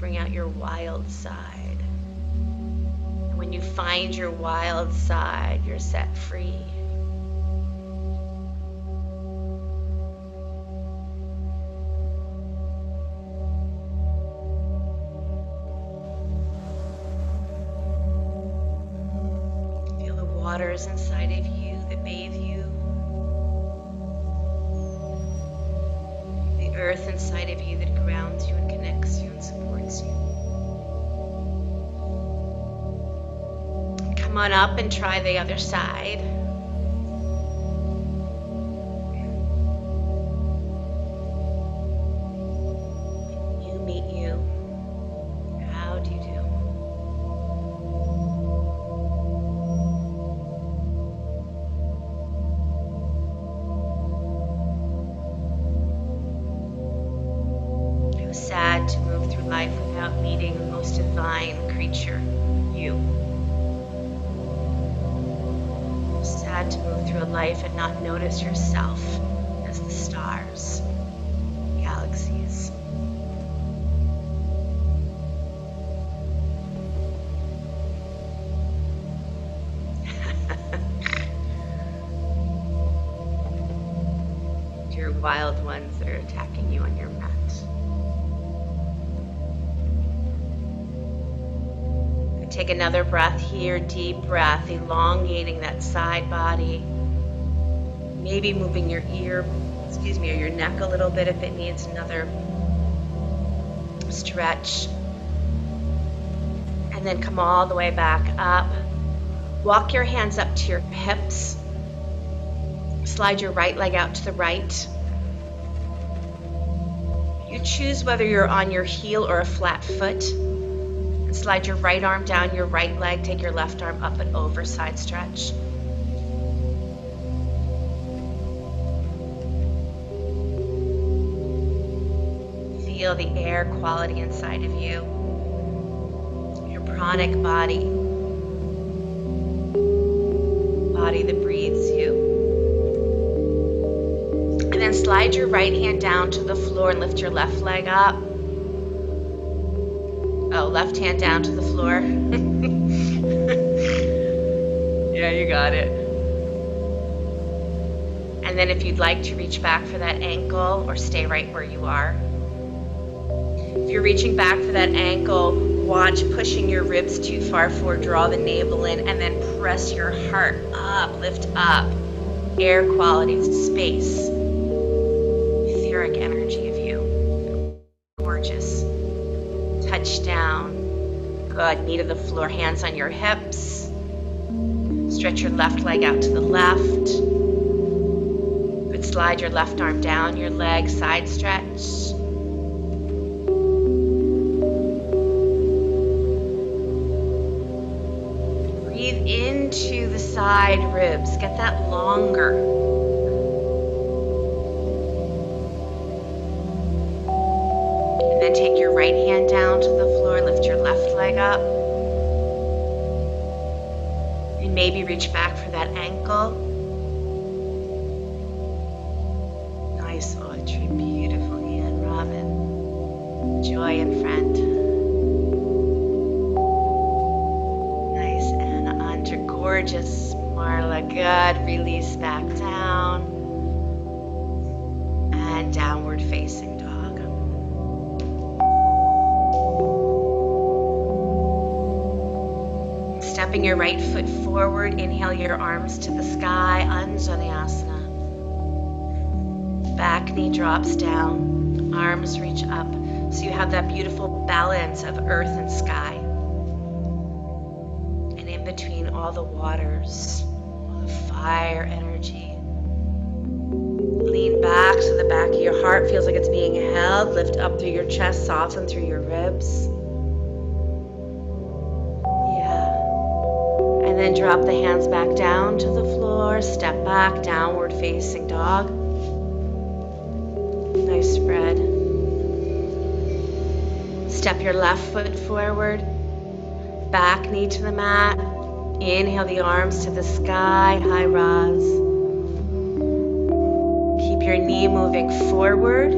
bring out your wild side. And when you find your wild side, you're set free. Feel the waters inside of you that bathe you. The earth inside of you that grounds you and connects you and supports you. Come on up and try the other side. You meet you. How do you do? Sad to move through life without meeting the most divine creature, you. Sad to move through a life and not notice yourself as the stars, galaxies. Your wild ones that are attacking you on your mat. Take another breath here, deep breath, elongating that side body. Maybe moving your or your neck a little bit if it needs another stretch. And then come all the way back up. Walk your hands up to your hips. Slide your right leg out to the right. You choose whether you're on your heel or a flat foot. Slide your right arm down your right leg. Take your left arm up and over, side stretch. Feel the air quality inside of you. Your pranic body. Body that breathes you. And then slide your right hand down to the floor and lift your left leg up. Oh, left hand down to the floor. Yeah, you got it. And then if you'd like to reach back for that ankle or stay right where you are. If you're reaching back for that ankle, watch pushing your ribs too far forward, draw the navel in, and then press your heart up, lift up. Air quality, space, etheric energy of you. Gorgeous. Touch down. Good. Knee to the floor, hands on your hips. Stretch your left leg out to the left. Good. Slide your left arm down your leg, side stretch. Breathe into the side ribs. Get that longer. Then take your right hand down to the floor, lift your left leg up. And maybe reach back for that ankle. Nice poetry, beautiful Ian, Robin. Joy and friend. Nice, Anna, under gorgeous, Marla, good. Release back down. And downward facing dog. Stepping your right foot forward, inhale your arms to the sky, Anjaneyasana. Back knee drops down, arms reach up, so you have that beautiful balance of earth and sky. And in between all the waters, all the fire energy. Lean back so the back of your heart feels like it's being held. Lift up through your chest, soften through your ribs. And then drop the hands back down to the floor. Step back, downward facing dog. Nice spread. Step your left foot forward. Back knee to the mat. Inhale the arms to the sky, high rise. Keep your knee moving forward.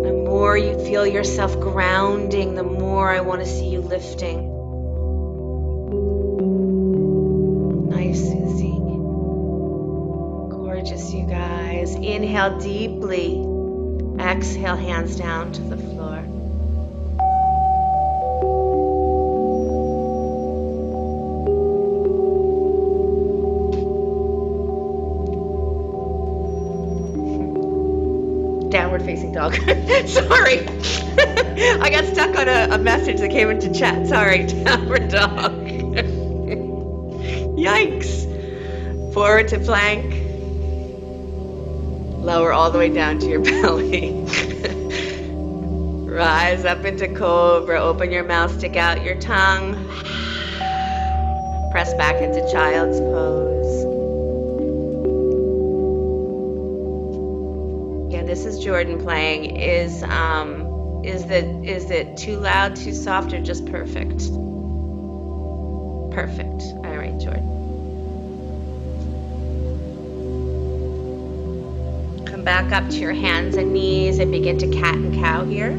And more you feel yourself grounding, the more I want to see you lifting. Nice, Susie. Gorgeous, you guys. Inhale deeply. Exhale, hands down to the floor. Downward facing dog. Sorry. I got stuck on a message that came into chat. Sorry. Downward dog. Yikes. Forward to plank. Lower all the way down to your belly. Rise up into cobra. Open your mouth, stick out your tongue. Press back into child's pose. Yeah, this is Jordan playing. Is it too loud, too soft, or just perfect? Perfect. All right, Jordan. Come back up to your hands and knees and begin to cat and cow here.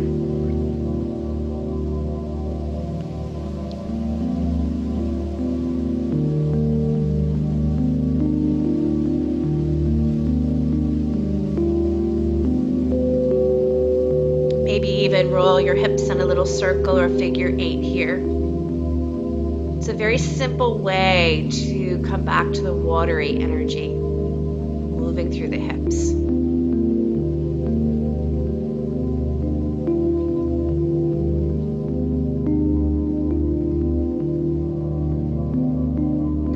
Maybe even roll your hips in a little circle or figure 8 here. It's a very simple way to come back to the watery energy, moving through the hips.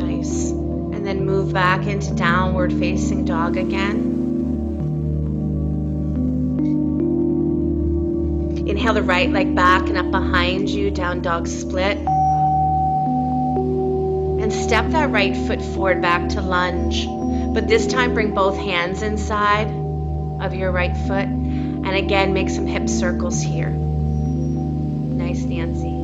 Nice. And then move back into downward facing dog again. Inhale the right leg back and up behind you, down dog split. And step that right foot forward back to lunge. But this time bring both hands inside of your right foot. And again, make some hip circles here. Nice, Nancy.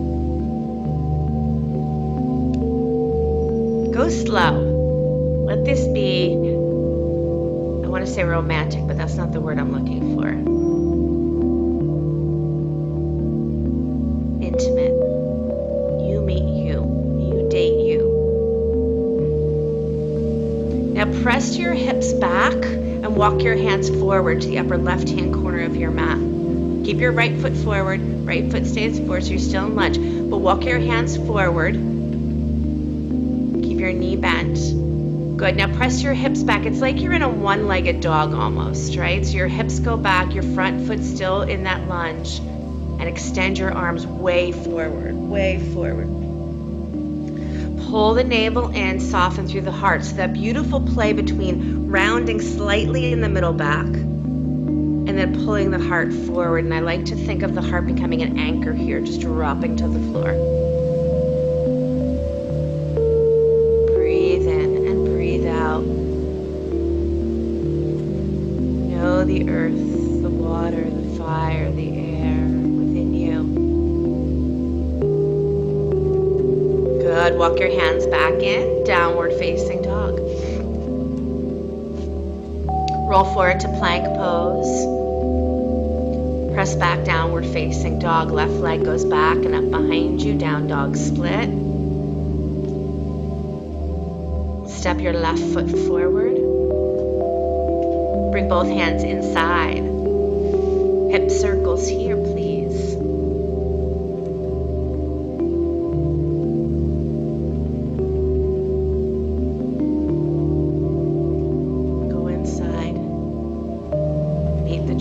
Go slow. Let this be, I want to say romantic, but that's not the word I'm looking for. Intimate. You meet you. You date you. Now press your hips back and walk your hands forward to the upper left-hand corner of your mat. Keep your right foot forward. Right foot stays forward, so you're still in lunge. But walk your hands forward. Keep your knee bent. Good. Now press your hips back. It's like you're in a one-legged dog almost, right? So your hips go back, your front foot still in that lunge. And extend your arms way forward, way forward. Pull the navel in, soften through the heart. So that beautiful play between rounding slightly in the middle back and then pulling the heart forward. And I like to think of the heart becoming an anchor here, just dropping to the floor. Breathe in and breathe out. Know the earth, the water, the fire, the air. Good. Walk your hands back in. Downward facing dog. Roll forward to plank pose. Press back, downward facing dog. Left leg goes back and up behind you. Down dog split. Step your left foot forward. Bring both hands inside. Hip circles here, please.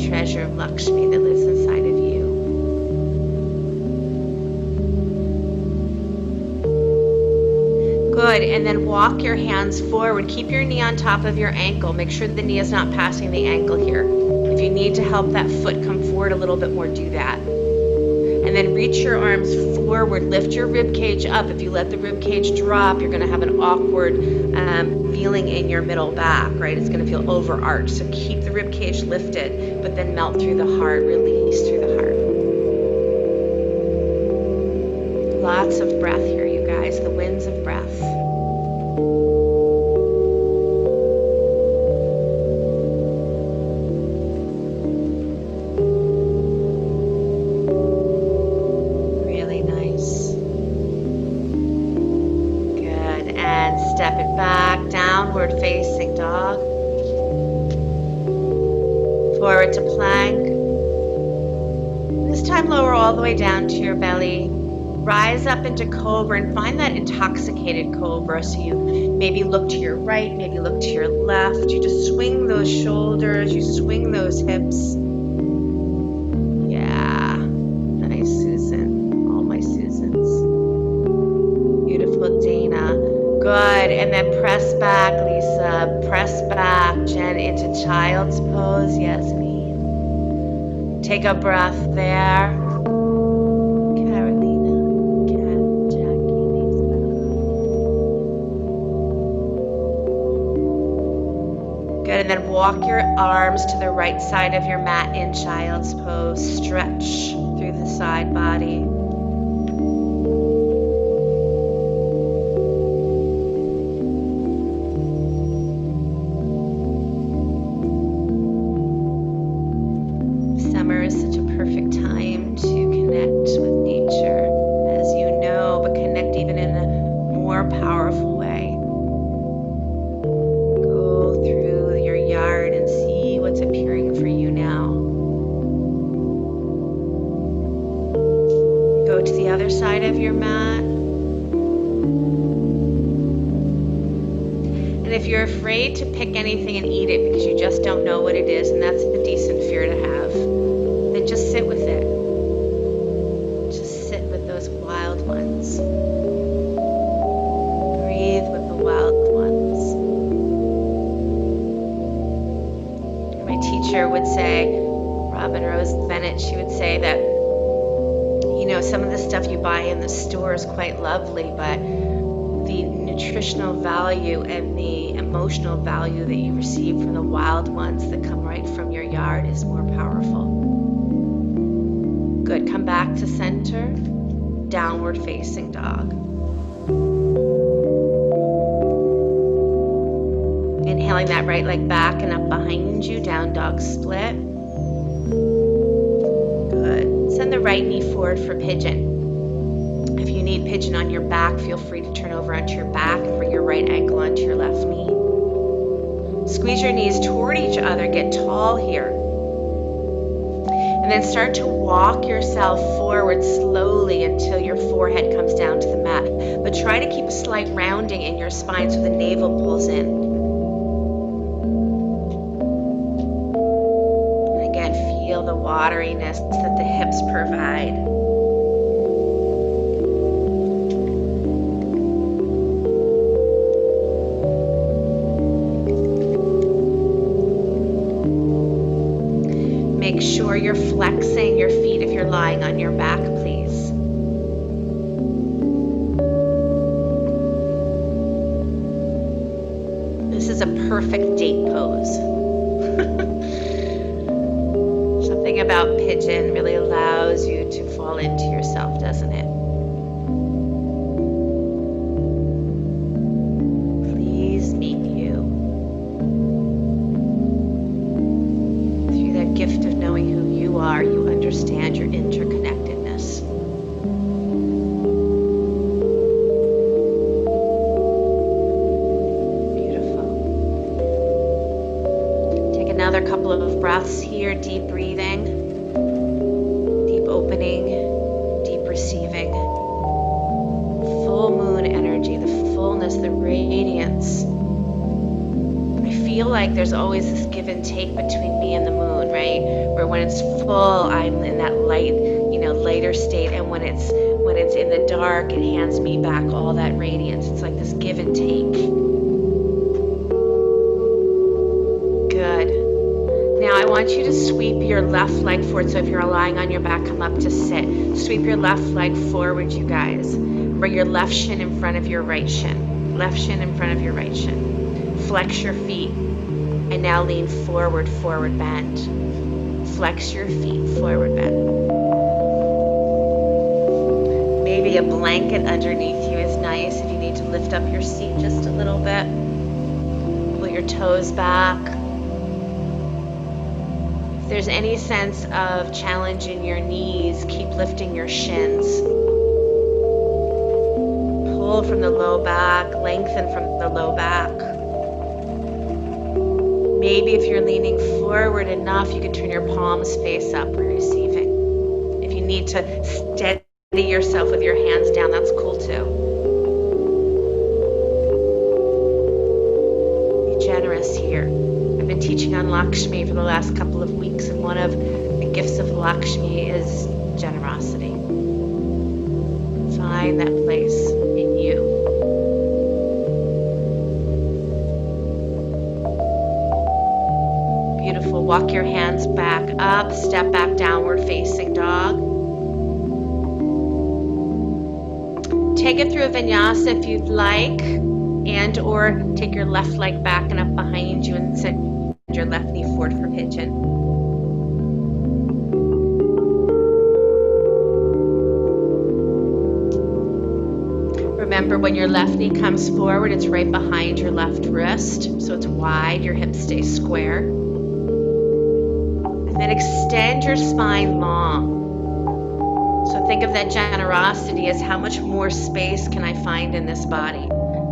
Treasure of Lakshmi that lives inside of you. Good, and then walk your hands forward. Keep your knee on top of your ankle. Make sure the knee is not passing the ankle here. If you need to help that foot come forward a little bit more, do that. And then reach your arms forward. Lift your rib cage up. If you let the rib cage drop, you're going to have an awkward feeling in your middle back, right? It's going to feel overarched. So keep the rib cage lifted, but then melt through the heart, release through the heart. Lots of breath here, you guys, the winds of breath. downward facing dog. Forward to plank. This time lower all the way down to your belly. Rise up into cobra and find that intoxicated cobra. So you maybe look to your right, maybe look to your left. You just swing those shoulders, you swing those hips. Yeah, nice Susan, all my Susans. Beautiful Dana. Good, and then press back, Lisa. Press back, Jen, into child's pose. Yes, me. Take a breath there. Carolina, Kat, Jackie, Lisa. Good, and then walk your arms to the right side of your mat in child's pose. Stretch through the side body. Summer is such a perfect time to connect with nature, as you know, but connect even in a more powerful way. Go through your yard and see what's appearing for you now. Go to the other side of your mat. And if you're afraid to pick anything and eat it because you just don't know what it is, and that's a decent fear to have, then just sit with it. Just sit with those wild ones. Breathe with the wild ones. My teacher would say, Robin Rose Bennett, she would say that, you know, some of the stuff you buy in the store is quite lovely, but the nutritional value and the emotional value that you receive from the wild ones that come right from your yard is more powerful. Good. Come back to center. Downward facing dog. Inhaling that right leg back and up behind you. Down dog split. Good. Send the right knee forward for pigeon. If you need pigeon on your back, feel free to turn over onto your back and bring your right ankle onto your left knee. Squeeze your knees toward each other. Get tall here. And then start to walk yourself forward slowly until your forehead comes down to the mat. But try to keep a slight rounding in your spine so the navel pulls in. And again, feel the wateriness that the hips provide. Make sure you're flexing your feet if you're lying on your back, please. This is a perfect date pose. Something about pigeon really allows you to fall into yourself, doesn't it? Please meet you. Through that gift of knowing who you are, you understand your interconnectedness. Beautiful. Take another couple of breaths here, deep breathing, deep opening, deep receiving. Full moon energy, the fullness, the radiance. I feel like there's always this give and take between me and the moon, right? Where when it's full, I'm in that light, lighter state, and when it's in the dark, it hands me back all that radiance. It's like this give and take. Good. Now I want you to sweep your left leg forward. So if you're lying on your back, come up to sit. Sweep your left leg forward, you guys. Bring your left shin in front of your right shin. Left shin in front of your right shin. Flex your feet. And now lean forward, forward bend. Flex your feet, forward bend. Maybe a blanket underneath you is nice if you need to lift up your seat just a little bit. Pull your toes back. If there's any sense of challenge in your knees, keep lifting your shins. Pull from the low back, lengthen from the low back. Maybe if you're leaning forward enough, you can turn your palms face up, receiving. If you need to steady yourself with your hands down, that's cool too. Be generous here. I've been teaching on Lakshmi for the last couple of weeks, and one of the gifts of Lakshmi is generosity. Find that place in you. Beautiful. Walk your hands back up, step back, downward facing dog. Take it through a vinyasa if you'd like, and or take your left leg back and up behind you and send your left knee forward for pigeon. Remember, when your left knee comes forward, it's right behind your left wrist, so it's wide, your hips stay square. And then extend your spine long. So think of that generosity as how much more space can I find in this body.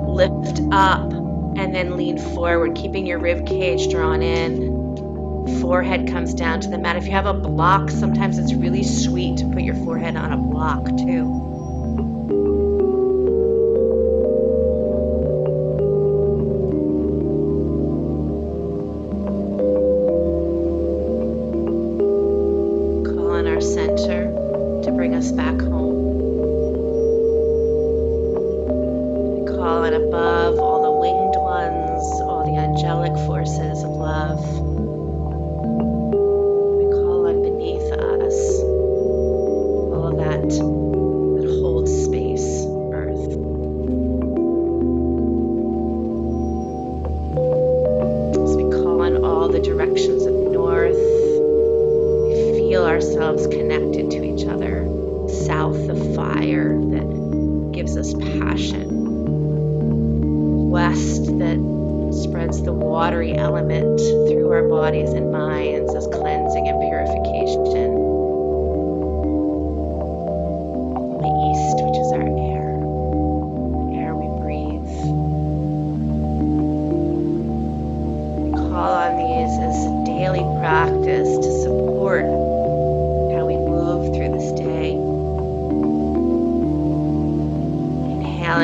Lift up and then lean forward, keeping your rib cage drawn in. Forehead comes down to the mat. If you have a block, sometimes it's really sweet to put your forehead on a block too.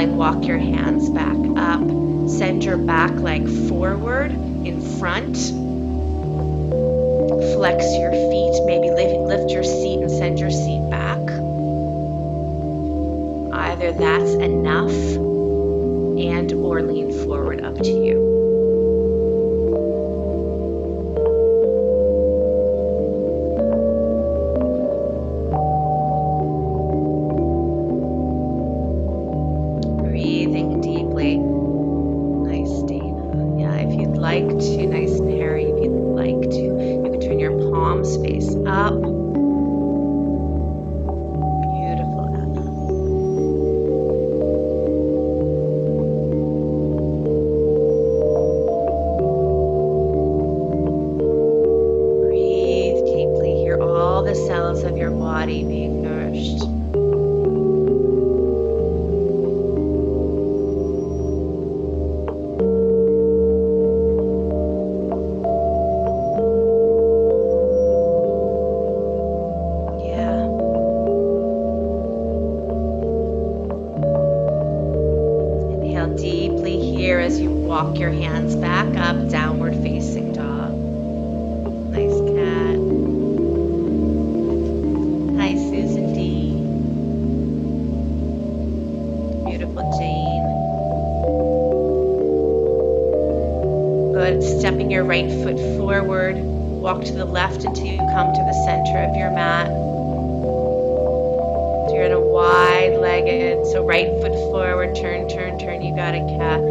Walk your hands back up. Send your back leg forward in front. Flex your feet. Maybe lift your seat and send your seat back. Either that's enough and or lean forward, up to you. Walk your hands back up, downward facing dog. Nice cat. Hi, Susan D. Beautiful Jane. Good. Stepping your right foot forward. Walk to the left until you come to the center of your mat. So you're in a wide-legged, so right foot forward, turn, turn, turn. You got it, cat.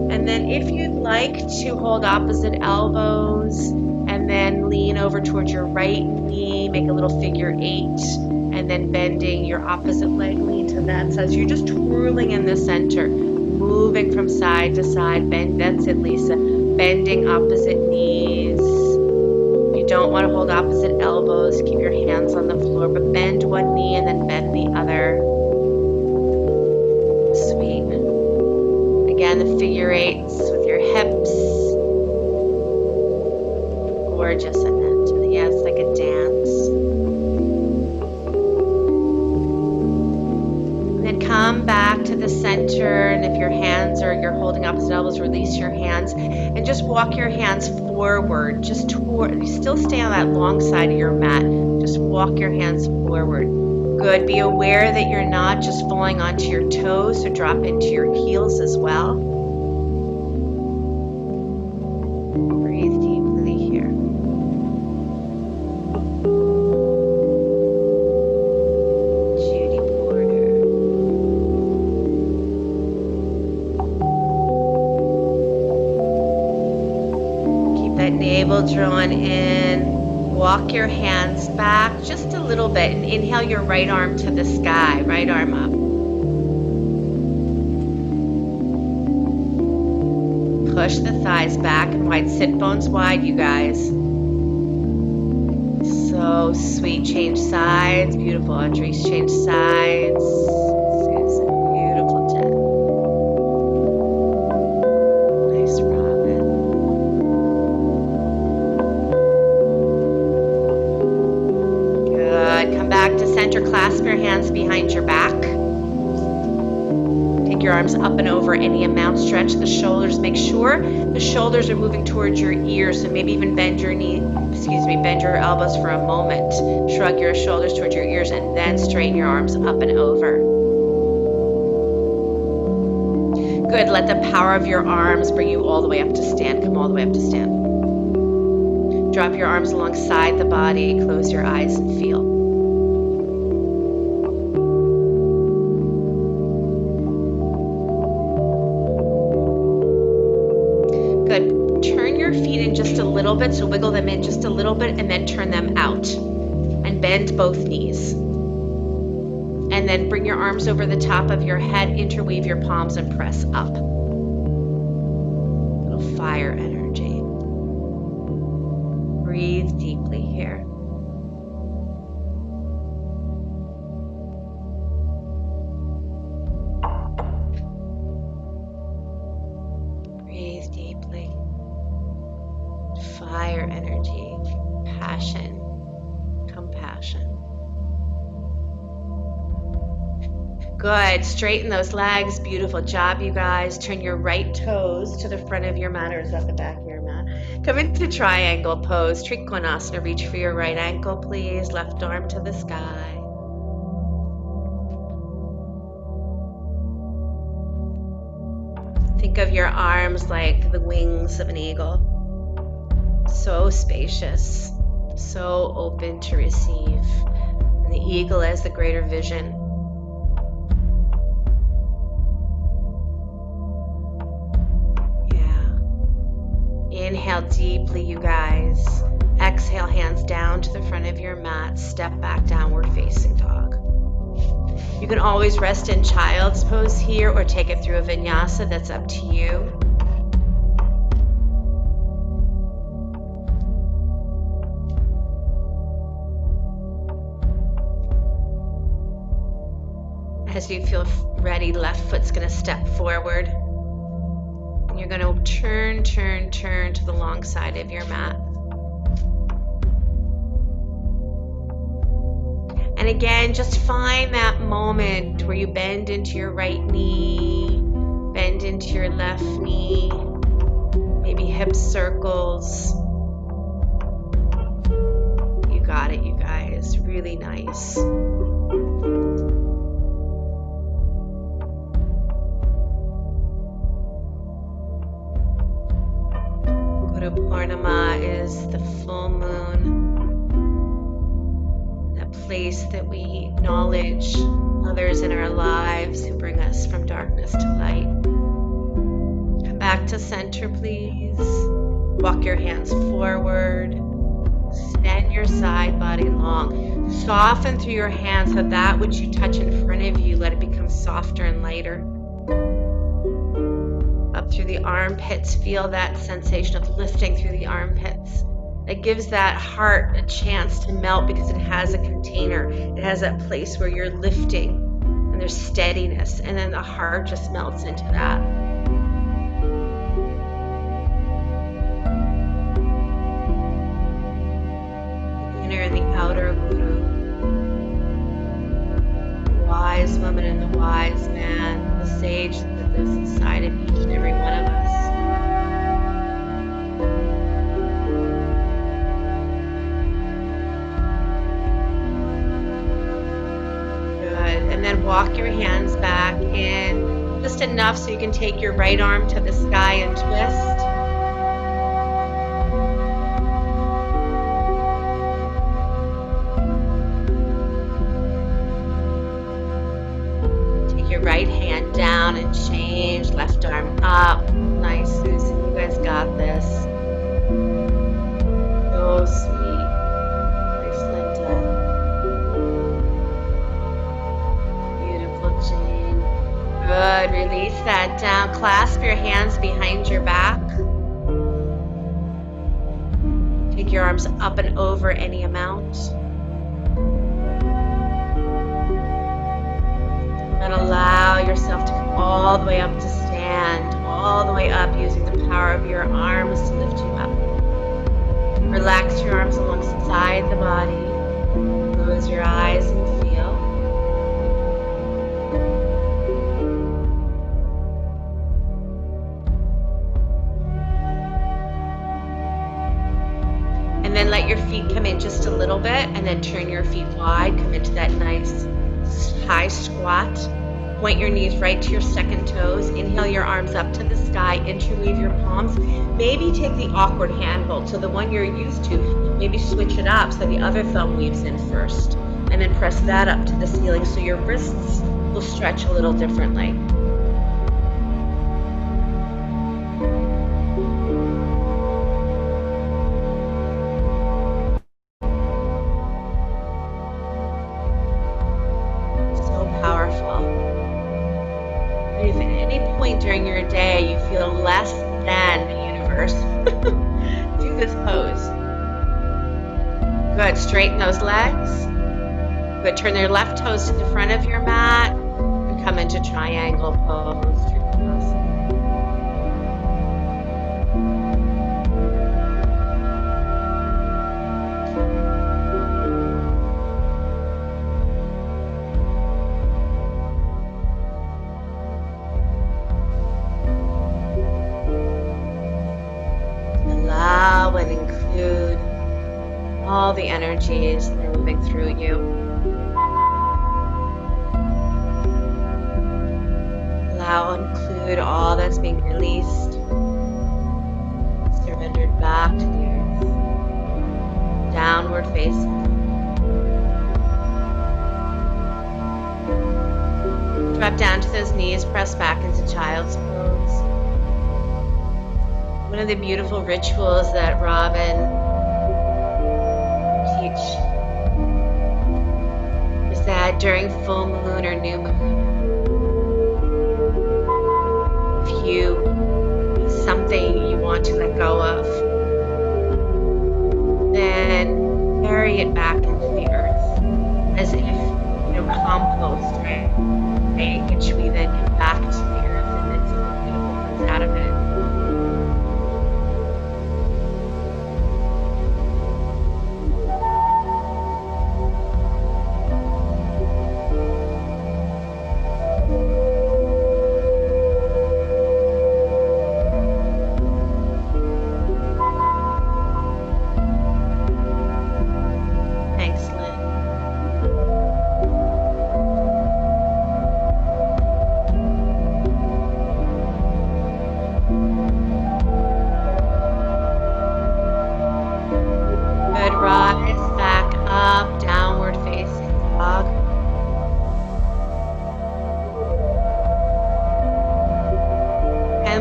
And then if you'd like to hold opposite elbows and then lean over towards your right knee, make a little figure 8, and then bending your opposite leg, lean to that side. So you're just twirling in the center, moving from side to side. Bend, that's it, Lisa. Bending opposite knees. You don't want to hold opposite elbows. Keep your hands on the floor, but bend one knee and then bend the other. Sweet. Again, the figure 8s with your hips. gorgeous, Annette. Yeah, it's like a dance. And then come back to the center, and if your hands or you're holding opposite elbows, release your hands and just walk your hands forward, just toward, you still stay on that long side of your mat. Just walk your hands forward. Good. Be aware that you're not just falling onto your toes, so drop into your heels as well. Breathe deeply here. Judy Porter. Keep that navel drawn in. Walk your hands back just a little bit and inhale your right arm to the sky, right arm up. Push the thighs back and wide, sit bones wide, you guys. So sweet. Change sides. Beautiful. Audrey's change sides. Susan, beautiful. Jen. Nice, Robin. Good. Come back to center. Clasp your hands behind your back. Take your arms up and over any amount. Stretch the shoulders. Make sure the shoulders are moving towards your ears. So maybe even bend your bend your elbows for a moment. Shrug your shoulders towards your ears and then straighten your arms up and over. Good. Let the power of your arms bring you all the way up to stand. Come all the way up to stand. Drop your arms alongside the body. Close your eyes and feel. Good. Turn your feet in just a little bit, so wiggle them in just a little bit and then turn them out. And bend both knees. And then bring your arms over the top of your head, interweave your palms and press up. Little fire energy. Breathe deeply here. Breathe deeply. Fire energy, passion, compassion. Good. Straighten those legs. Beautiful job, you guys. Turn your right toes to the front of your mat, or is that the back of your mat? Come into triangle pose. Trikonasana. Reach for your right ankle, please. Left arm to the sky. Think of your arms like the wings of an eagle. So spacious, so open to receive. And the eagle has the greater vision. Inhale deeply, you guys. Exhale, hands down to the front of your mat. Step back, downward facing dog. You can always rest in child's pose here or take it through a vinyasa. That's up to you. As you feel ready, left foot's going to step forward. And you're going to turn to the long side of your mat. And again, just find that moment where you bend into your right knee, bend into your left knee, maybe hip circles. You got it, you guys. Really nice. Purnima is the full moon, that place that we acknowledge others in our lives who bring us from darkness to light. Come back to center, please. Walk your hands forward. Extend your side body long. Soften through your hands so that which you touch in front of you, let it become softer and lighter. Up through the armpits, feel that sensation of lifting through the armpits. It gives that heart a chance to melt because it has a container. It has that place where you're lifting and there's steadiness, and then the heart just melts into that. elder guru, the wise woman and the wise man, the sage that lives inside of each and every one of us. Good. And then walk your hands back in just enough so you can take your right arm to the sky and twist. Your right hand down and change, left arm up. Nice, Susan, you guys got this. So sweet. Nice, Linda. Beautiful, Jane. Good, release that down. Clasp your hands behind your back. Take your arms up and over any amount. And allow yourself to come all the way up to stand, all the way up using the power of your arms to lift you up. Relax your arms alongside the body. Close your eyes and feel. And then let your feet come in just a little bit and then turn your feet wide. Come into that nice high squat. Point your knees right to your second toes. Inhale your arms up to the sky. Interweave your palms. Maybe take the awkward hand hold. So the one you're used to, maybe switch it up so the other thumb weaves in first. And then press that up to the ceiling so your wrists will stretch a little differently. During your day you feel less than the universe, do this pose. Good, straighten those legs. Good, turn your left toes to the front of your mat and come into triangle pose. And include all the energies that are moving through you. Allow and include all that's being released, surrendered back to the earth. Downward facing. Drop down to those knees, press back into child's pose. One of the beautiful rituals that Robin teach is that during full moon or new moon, if you something you want to let go of, then carry it back into the earth as if compost, right? Which we then give back to the earth, and then something beautiful comes out of it.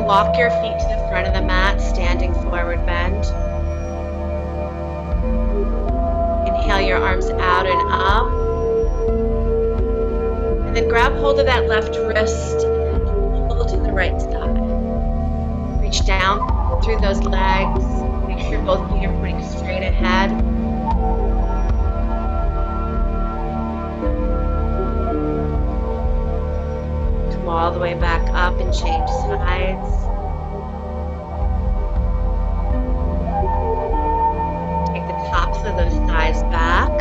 Walk your feet to the front of the mat, standing forward bend. Inhale your arms out and up. And then grab hold of that left wrist and pull to the right side. Reach down through those legs. Make sure both feet are pointing straight ahead. Come all the way back up and change sides. Tops of those thighs back.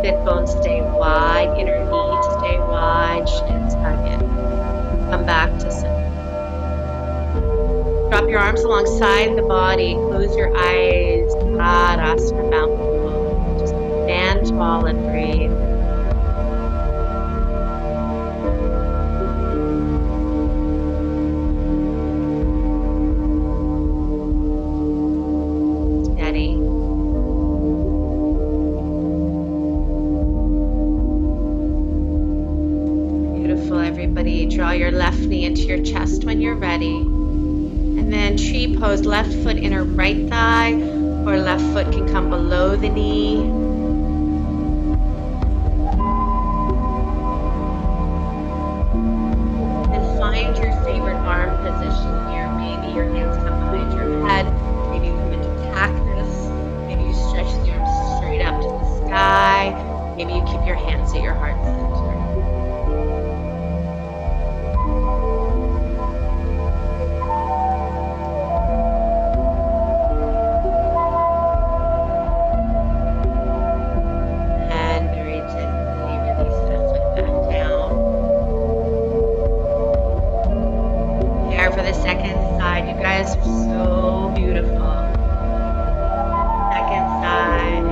Sit bones stay wide, inner knees stay wide, shins hug in. Come back to center. Drop your arms alongside the body, close your eyes, Tadasana, mountain pose. Just stand tall and breathe. Steady. Beautiful, everybody. Draw your left knee into your chest when you're ready. And then tree pose, left foot inner right thigh, or left foot can come below the knee. And find your favorite arm position here. Maybe your hands come behind your head. Maybe you come into cactus. Maybe you stretch the arms straight up to the sky. Maybe you keep your hands at your heart center. For the second side, you guys are so beautiful. Second side.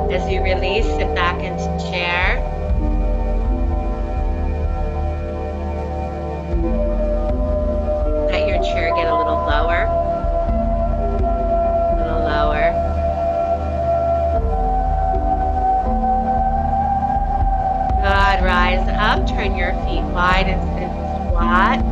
As you release, sit back into chair. Let your chair get a little lower. A little lower. Good. Rise up. Turn your feet wide and sit flat.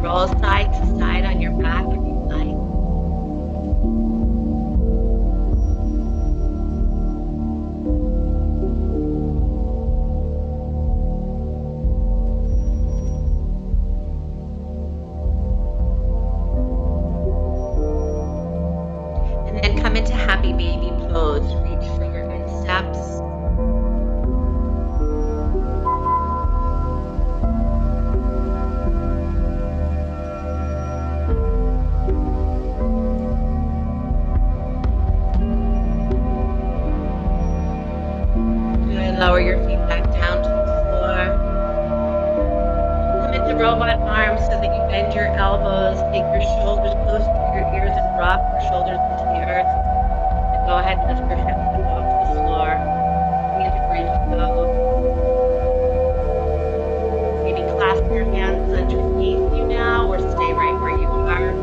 Roll side to side on your back if you like. And then come into happy baby pose. Reach for your insteps. Lower your feet back down to the floor. Come into robot arms so that you bend your elbows, take your shoulders close to your ears and drop your shoulders into the earth. And go ahead and lift your hips up off the floor. Begin to bridge those. Maybe clasp your hands underneath you now or stay right where you are.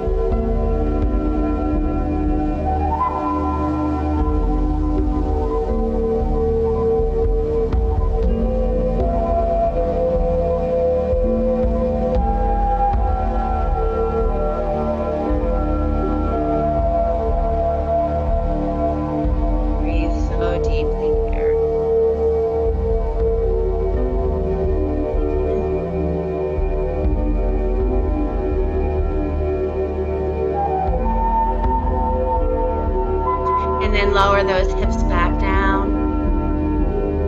And then lower those hips back down.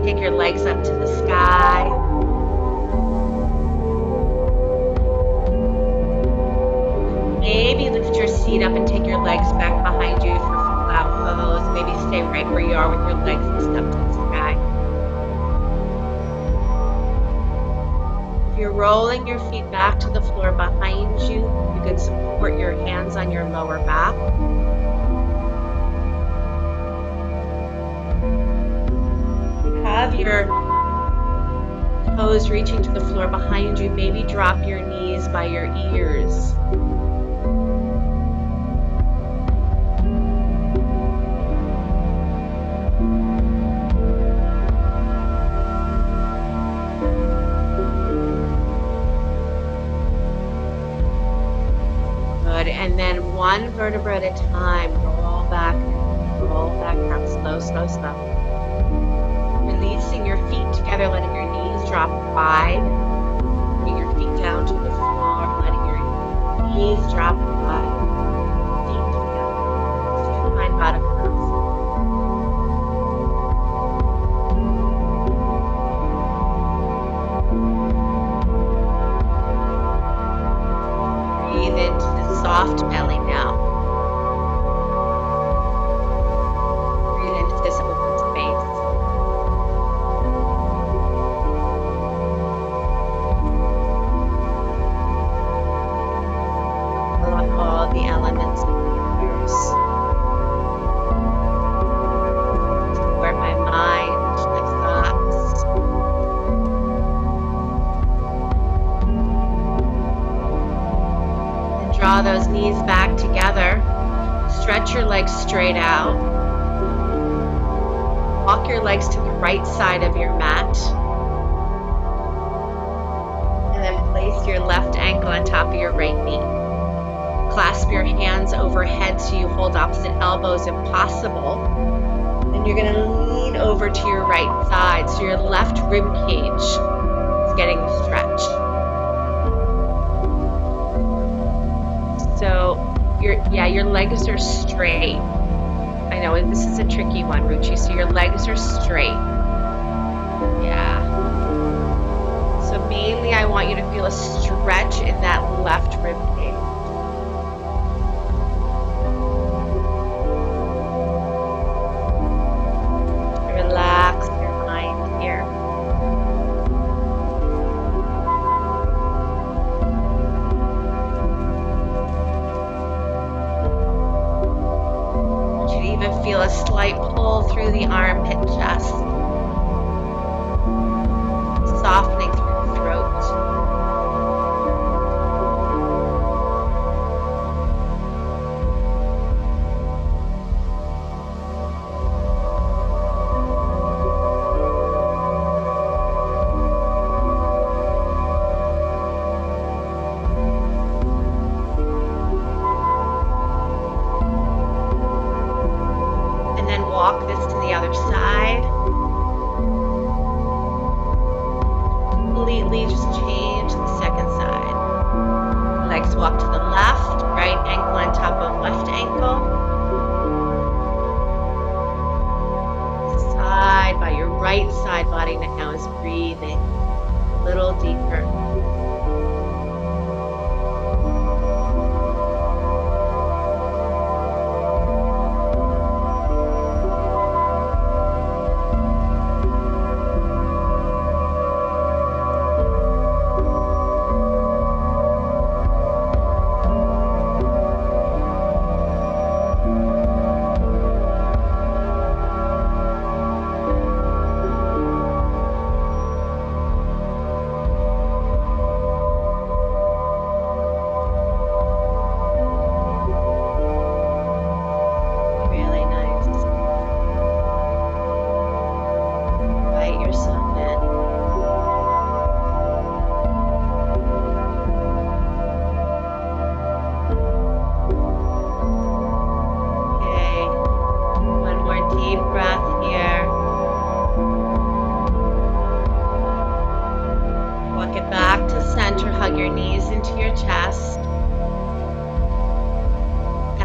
Take your legs up to the sky. Maybe lift your seat up and take your legs back behind you for flat pose. Maybe stay right where you are with your legs up to the sky. If you're rolling your feet back to the floor behind you, you could support your hands on your lower back. Have your toes reaching to the floor behind you. Maybe drop your knees by your ears. Good. And then one vertebra at a time. Roll back down. Slow, slow, slow. Releasing your feet together, letting your knees drop wide. Bring your feet down to the floor, letting your knees drop wide. Feet together. Supine bottom curls. Breathe into the soft belly now. Breathe into this open space. All the elements of the universe. Support my mind, my thoughts. And draw those knees back together. Stretch your legs straight out. Walk your legs to the right side of your mat. And then place your left ankle on top of your right knee. Clasp your hands overhead so you hold opposite elbows if possible. Then you're going to lean over to your right side so your left rib cage is getting stretched. So your legs are straight. I know this is a tricky one, Ruchi. So your legs are straight. Yeah. So mainly I want you to feel a stretch in that left rib cage. Relax your mind here. I want you to even feel a slight pull through the armpit chest, softening through the throat. Walk this to the other side. Completely just change the second side. Legs walk to the left, right ankle on top of left ankle. Side by your right side body now is breathing a little deeper.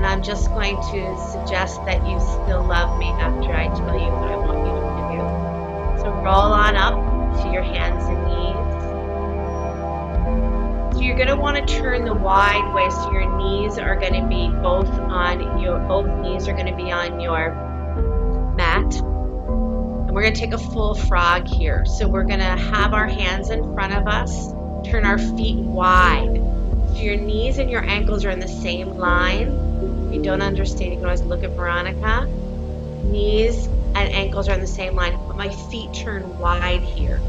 I'm just going to suggest that you still love me after I tell you what I want you to do. So roll on up to your hands and knees. So you're going to want to turn the wide way so your knees are going to be both knees are going to be on your mat. And we're going to take a full frog here. So we're going to have our hands in front of us, turn our feet wide. So your knees and your ankles are in the same line. If you don't understand, you can always look at Veronica. Knees and ankles are in the same line, but my feet turn wide here.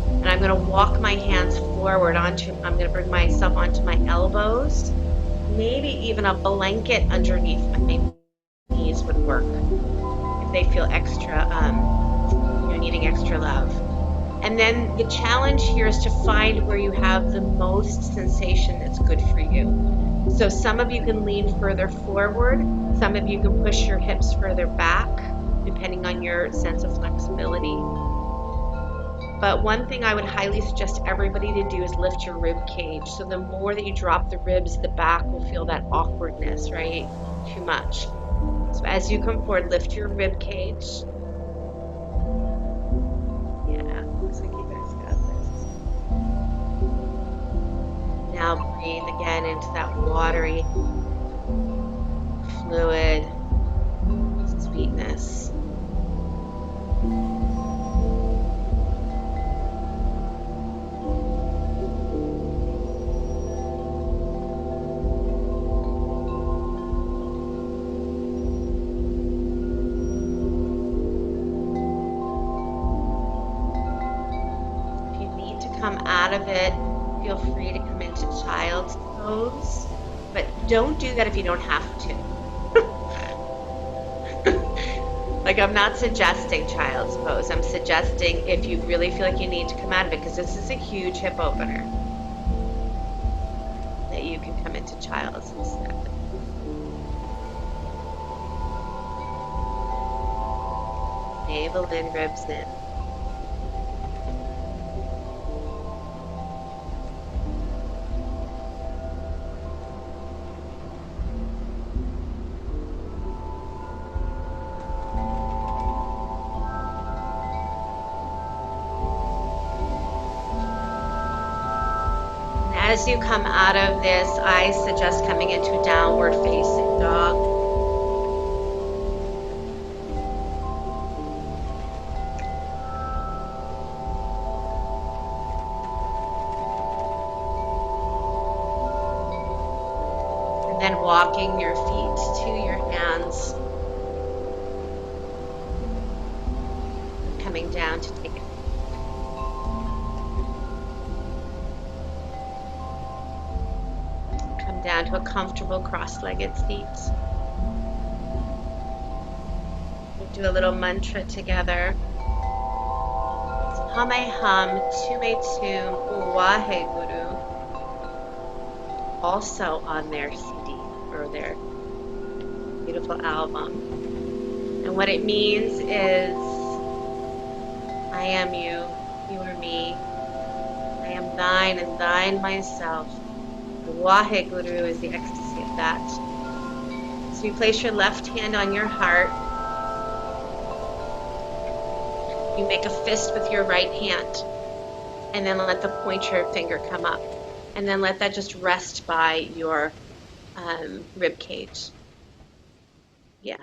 And I'm gonna walk my hands forward I'm gonna bring myself onto my elbows. Maybe even a blanket underneath my knees would work if they feel extra, needing extra love. And then the challenge here is to find where you have the most sensation that's good for you. So some of you can lean further forward, some of you can push your hips further back, depending on your sense of flexibility. But one thing I would highly suggest everybody to do is lift your rib cage. So the more that you drop the ribs, the back will feel that awkwardness, right? Too much. So as you come forward, lift your rib cage. Yeah, looks like you guys got this. Now breathe again into that watery, fluid sweetness. If you need to come out of it, feel free to come into child's pose, but don't do that if you don't have to. Like, I'm not suggesting child's pose. I'm suggesting if you really feel like you need to come out of it, because this is a huge hip opener, that you can come into child's instead. Navel in, ribs in. As you come out of this, I suggest coming into downward facing dog. And then walking your feet to your hands. And coming down to take it. Down to a comfortable cross-legged seat. We'll do a little mantra together. Humee hum, tume tum, wahe guru. Also on their CD or their beautiful album. And what it means is, I am you, you are me. I am thine and thine myself. Wahe Guru is the ecstasy of that. So you place your left hand on your heart. You make a fist with your right hand. And then let the pointer finger come up. And then let that just rest by your rib cage. Yeah.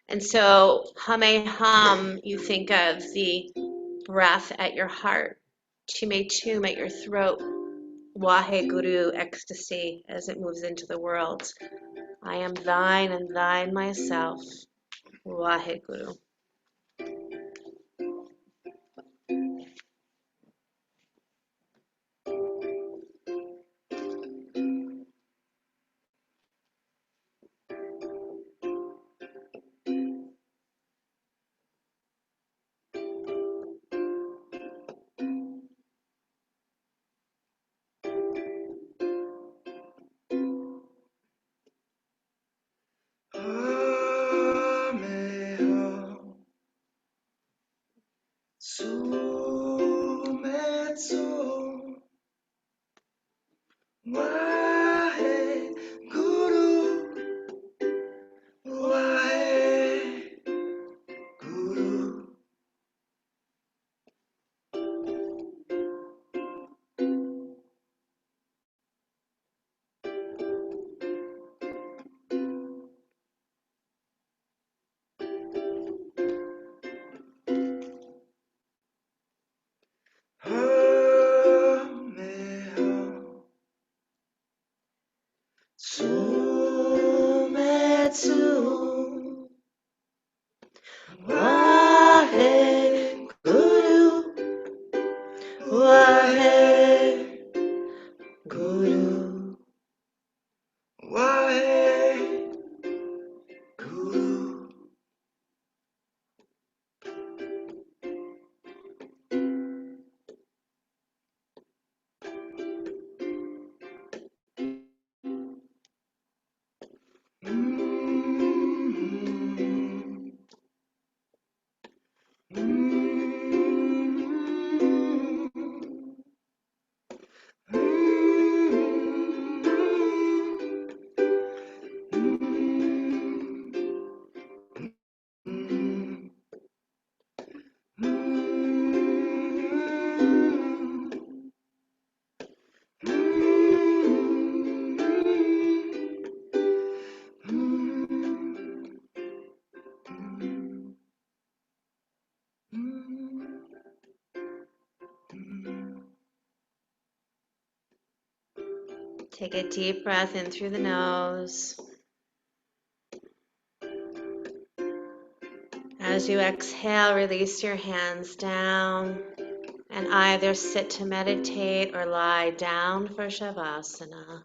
And so Humee hum, you think of the breath at your heart. Tume tum at your throat. Wahe Guru, ecstasy as it moves into the world. I am thine and thine myself. Wahe Guru. Guru, Waheguru. Take a deep breath in through the nose. As you exhale, release your hands down and either sit to meditate or lie down for Shavasana.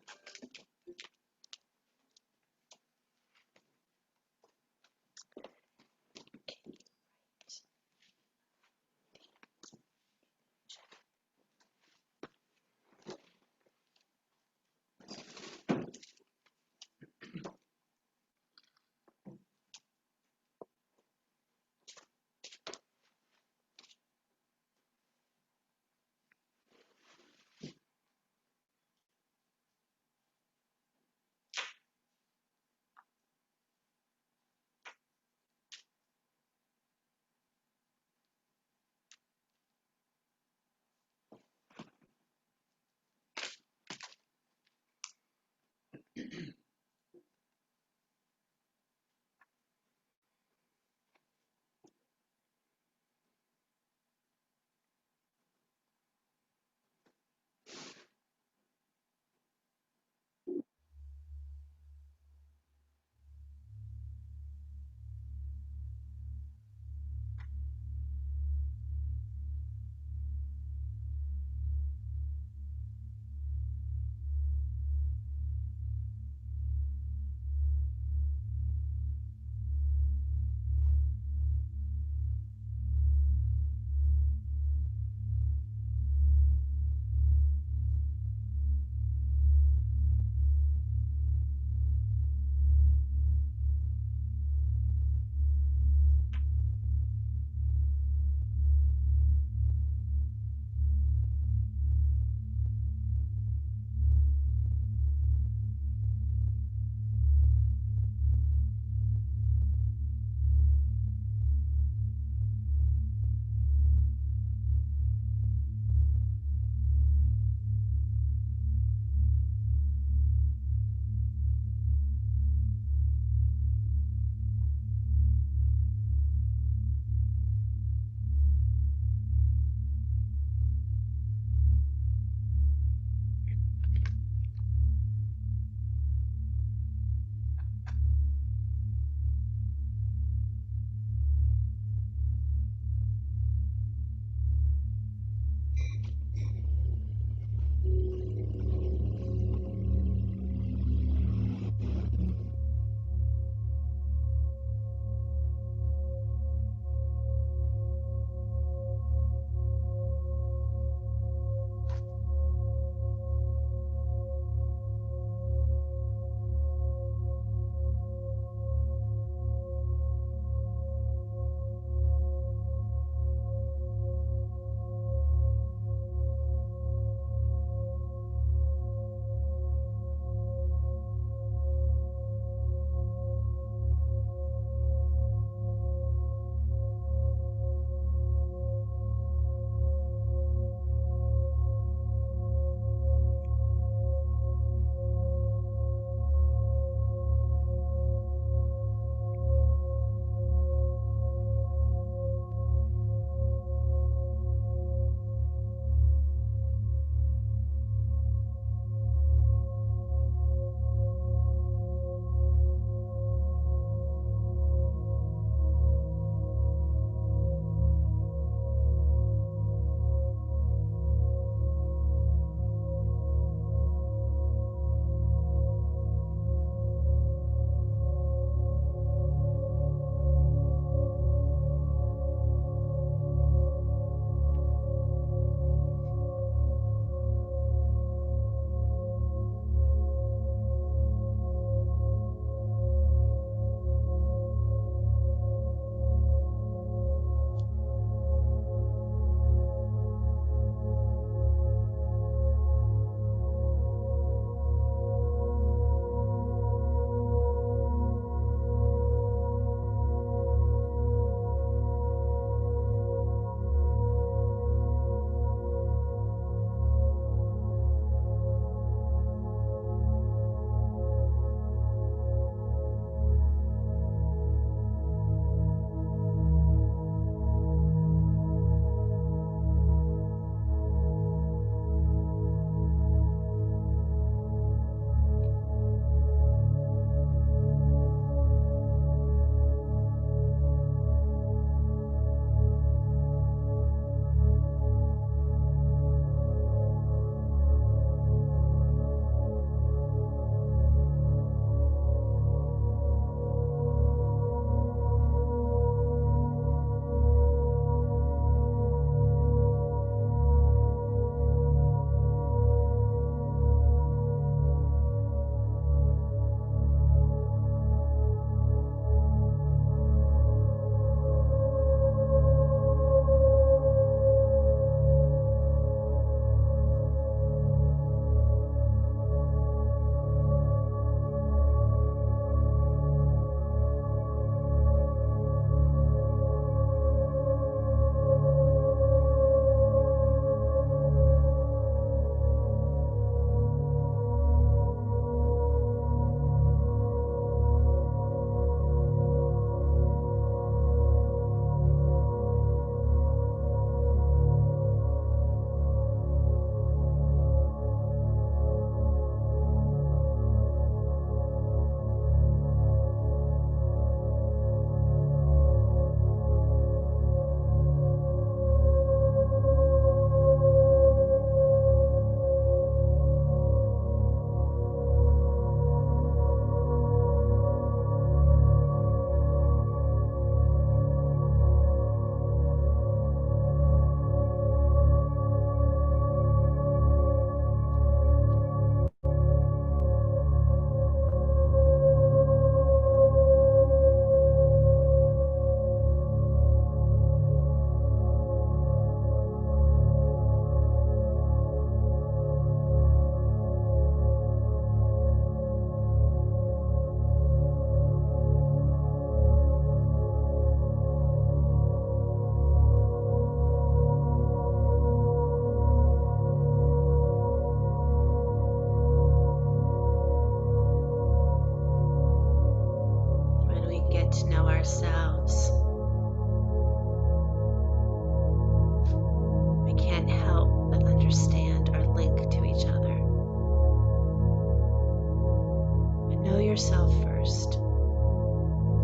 yourself first.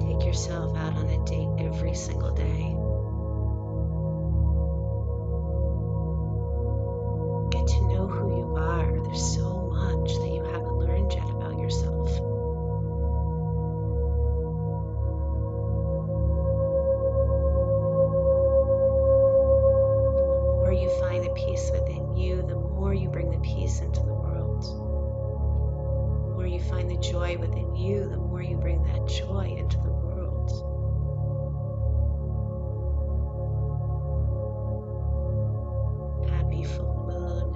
Take yourself out on a date every single day. Get to know who you are. There's so much that you haven't learned yet about yourself. The more you find the peace within you, the more you bring the peace into the world. The more you find the joy within you, the more you bring that joy into the world. Happy full moon.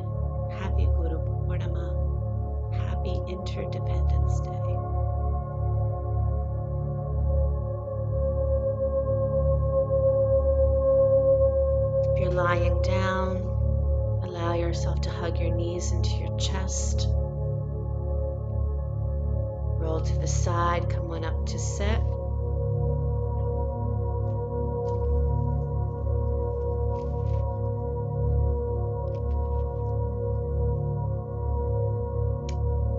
Happy Guru Purnima. Happy Interdependence Day. If you're lying down, allow yourself to hug your knees into your chest. Roll to the side, come on up to sit.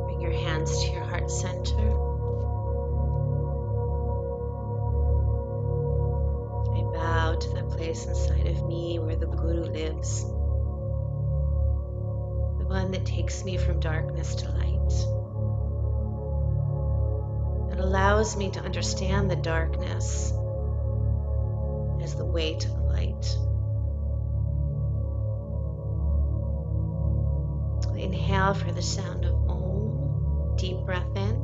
Bring your hands to your heart center. I bow to that place inside of me where the Guru lives. The one that takes me from darkness to light. That allows me to understand the darkness as the way to the light. Inhale for the sound of Om. Deep breath in.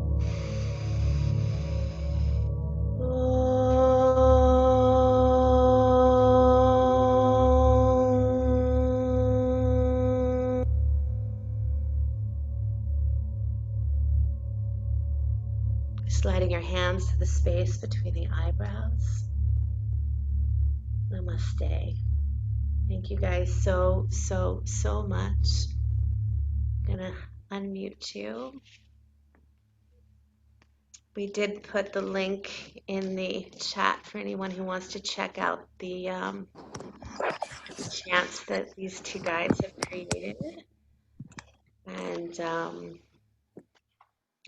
Sliding your hands to the space between the eyebrows. Namaste. Thank you guys so much. I'm gonna unmute you. We did put the link in the chat for anyone who wants to check out the chants that these two guides have created. And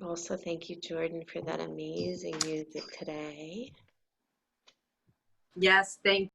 also thank you, Jordan, for that amazing music today. Yes, thank